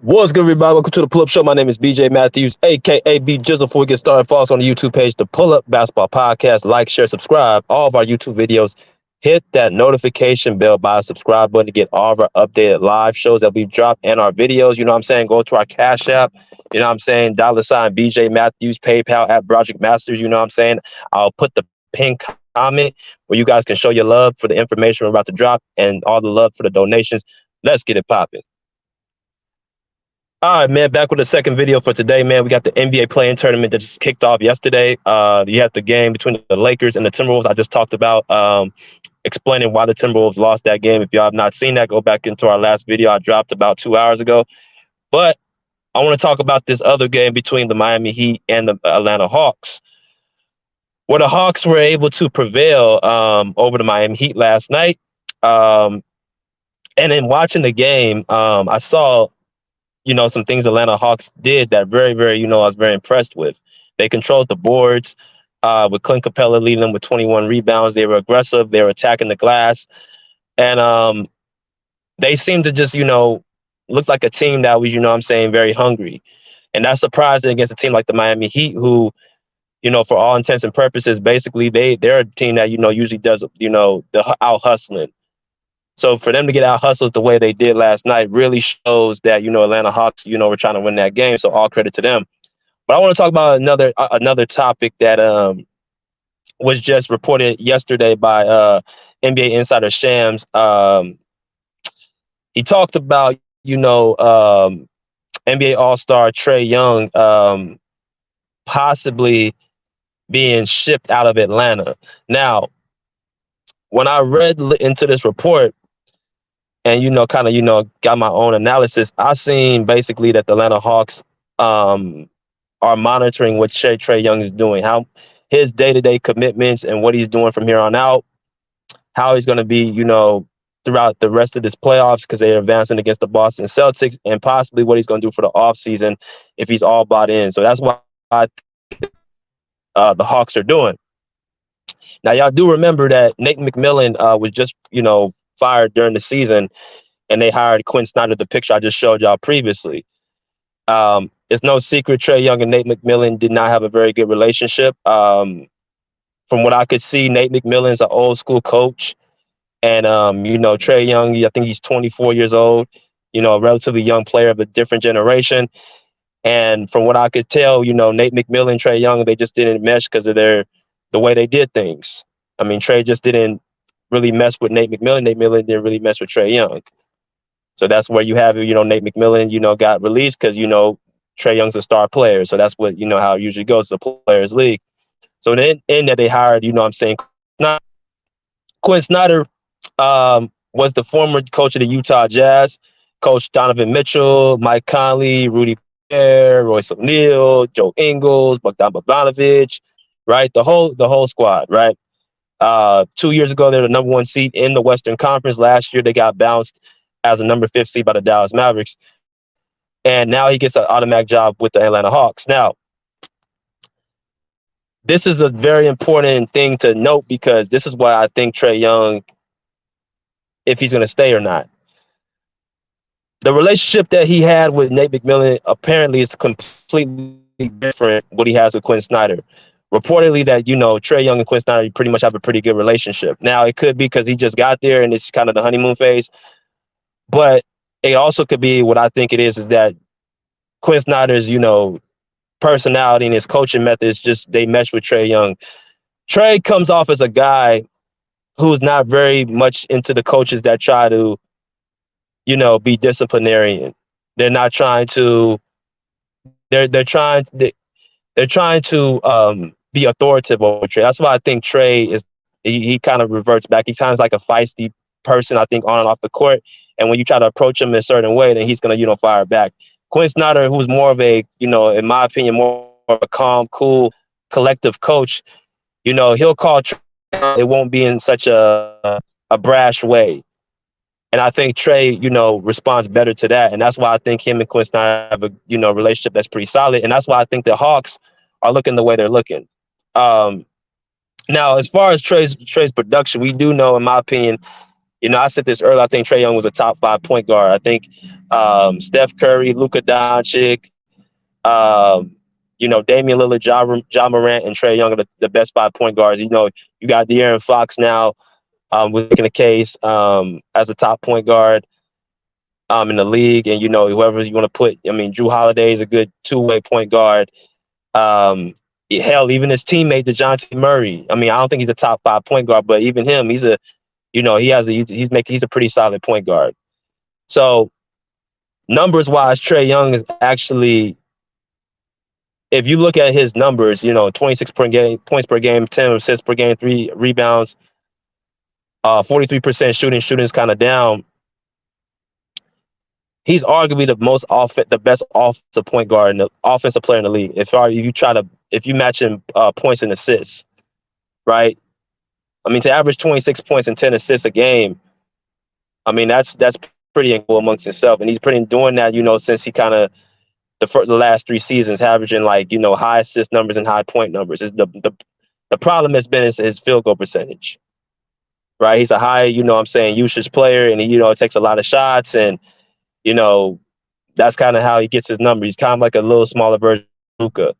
What's good, everybody? Welcome to the Pull Up Show. My name is BJ Matthews, aka B Jizzle. Before we get started, follow us on the YouTube page, the Pull Up Basketball Podcast. Like, share, subscribe. All of our YouTube videos. Hit that notification bell by the subscribe button to get all of our updated live shows that we've dropped and our videos. You know what I'm saying? Go to our Cash App. You know what I'm saying? $ BJ Matthews, PayPal at Project Masters. You know what I'm saying? I'll put the pin comment where you guys can show your love for the information we're about to drop and all the love for the donations. Let's get it popping. All right, man, back with the second video for today, man. We got the NBA play-in tournament that just kicked off yesterday. You have the game between the Lakers and the Timberwolves I just talked about, explaining why the Timberwolves lost that game. If y'all have not seen that, go back into our last video I dropped about 2 hours ago. But I want to talk about this other game between the Miami Heat and the Atlanta Hawks, where the Hawks were able to prevail over the Miami Heat last night. And in watching the game, I saw some things Atlanta Hawks did that very, very, I was very impressed with. They controlled the boards with Clint Capella leading them with 21 rebounds. They were aggressive. They were attacking the glass. And they seemed to just, look like a team that was, very hungry. And that's surprising against a team like the Miami Heat, who, for all intents and purposes, basically they're a team that, usually does, the out hustling. So for them to get out hustled the way they did last night really shows that, Atlanta Hawks, were trying to win that game. So all credit to them. But I want to talk about another topic that was just reported yesterday by NBA insider Shams. He talked about, NBA All-Star Trae Young possibly being shipped out of Atlanta. Now, when I read into this report, and, got my own analysis, I seen basically that the Atlanta Hawks are monitoring what Trae Young is doing, how his day-to-day commitments and what he's doing from here on out, how he's going to be, throughout the rest of this playoffs because they're advancing against the Boston Celtics, and possibly what he's going to do for the offseason if he's all bought in. So that's what the Hawks are doing. Now, y'all do remember that Nate McMillan was just, fired during the season, and they hired Quinn Snyder, the picture I just showed y'all previously. It's no secret Trae Young and Nate McMillan did not have a very good relationship. From what I could see, Nate McMillan is an old school coach. And, Trae Young, I think he's 24 years old, a relatively young player of a different generation. And from what I could tell, Nate McMillan, Trae Young, they just didn't mesh because of the way they did things. I mean, Trae just didn't really mess with Nate McMillan. Nate McMillan didn't really mess with Trae Young. So that's where you have, Nate McMillan, got released because, Trae Young's a star player. So that's what, how it usually goes, the players league. So then in that they hired, Quinn Snyder was the former coach of the Utah Jazz, Coach Donovan Mitchell, Mike Conley, Rudy Gobert, Royce O'Neal, Joe Ingles, Bogdan Bogdanovic, right? The whole squad, right? 2 years ago, they were the number one seed in the Western Conference. Last year, they got bounced as a number 5 seed by the Dallas Mavericks. And now he gets an automatic job with the Atlanta Hawks. Now, this is a very important thing to note because this is why I think Trae Young, if he's going to stay or not. The relationship that he had with Nate McMillan apparently is completely different what he has with Quinn Snyder. Reportedly that, Trae Young and Quinn Snyder pretty much have a pretty good relationship. Now, it could be because he just got there and it's kind of the honeymoon phase. But it also could be what I think it is that Quinn Snyder's, personality and his coaching methods, just they mesh with Trae Young. Trae comes off as a guy who's not very much into the coaches that try to, be disciplinarian. They're not trying to. They're trying to be authoritative over Trae. That's why I think Trae is. He kind of reverts back. He sounds like a feisty person, I think, on and off the court. And when you try to approach him in a certain way, then he's going to, fire back. Quinn Snyder, who's more of a, in my opinion, more of a calm, cool, collective coach, he'll call Trae. It won't be in such a brash way. And I think Trae, responds better to that. And that's why I think him and Quinn Snyder have a, relationship that's pretty solid. And that's why I think the Hawks are looking the way they're looking. Now, as far as Trae's production, we do know, in my opinion, I said this earlier, I think Trae Young was a top 5 point guard. I think Steph Curry, Luka Doncic, Damian Lillard, Ja Morant, and Trae Young are the best 5 point guards. You got De'Aaron Fox now, was making a case as a top point guard in the league, and whoever you want to put. I mean, Drew Holiday is a good two-way point guard. Um, Hell, even his teammate DeJounte Murray. I mean, I don't think he's a top 5 point guard, but even him, he's a pretty solid point guard. So numbers wise, Trae Young is actually, if you look at his numbers, 26 per game, points per game, 10 assists per game, 3 rebounds, 43% shooting. Shooting's kind of down. He's arguably the best offensive point guard and the offensive player in the league. If you match him points and assists, right? I mean, to average 26 points and 10 assists a game, I mean that's pretty incredible amongst himself, and he's pretty doing that, since he kind of the last 3 seasons, averaging high assist numbers and high point numbers. The problem has been his field goal percentage, right? He's a high, usage player, and he takes a lot of shots, and you know that's kind of how he gets his number. He's kind of like a little smaller version of Luka.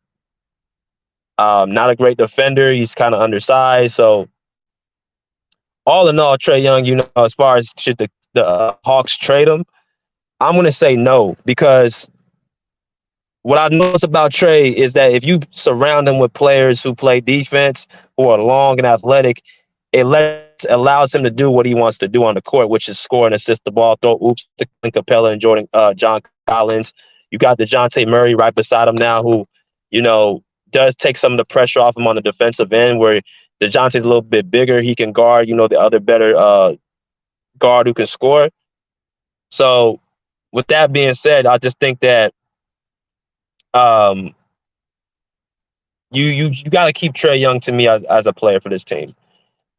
Not a great defender. He's kind of undersized. So all in all, Trae Young, as far as should the Hawks trade him, I'm going to say no, because what I notice about Trae is that if you surround him with players who play defense, who are long and athletic, allows him to do what he wants to do on the court, which is score and assist the ball, throw oops to Clint Capella and John Collins. You got DeJounte Murray right beside him now, who, does take some of the pressure off him on the defensive end, where DeJounte's a little bit bigger. He can guard, the other better guard who can score. So with that being said, I just think that um, you got to keep Trae Young, to me, as a player for this team.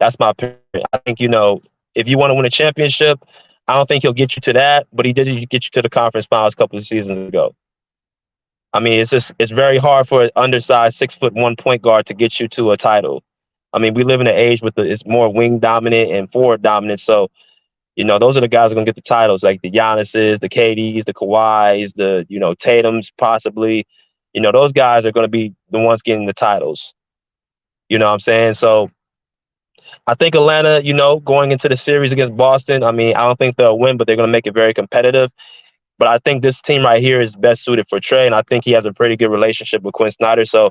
That's my opinion. I think, if you want to win a championship, I don't think he'll get you to that, but he did get you to the conference finals a couple of seasons ago. I mean, it's very hard for an undersized 6'1" point guard to get you to a title. I mean, we live in an age it's more wing dominant and forward dominant. So, those are the guys who are going to get the titles, like the Giannis's, the KD's, the Kawhi's, the, Tatum's possibly. Those guys are going to be the ones getting the titles. You know what I'm saying? So I think Atlanta, going into the series against Boston, I mean, I don't think they'll win, but they're going to make it very competitive. But I think this team right here is best suited for Trae, and I think he has a pretty good relationship with Quinn Snyder. So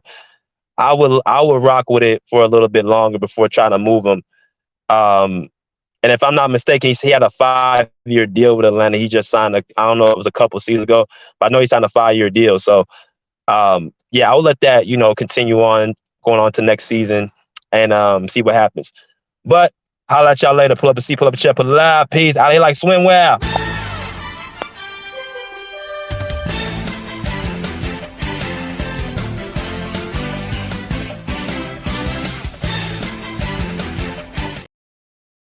I will rock with it for a little bit longer before trying to move him. And if I'm not mistaken, he had a 5-year deal with Atlanta. He just signed I don't know, it was a couple seasons ago, but I know he signed a 5-year deal. So yeah, I'll let that, continue on going on to next season and see what happens. But holla at y'all later. Pull up a seat, pull up a chair, pull it live. Peace. Out here like swimwear.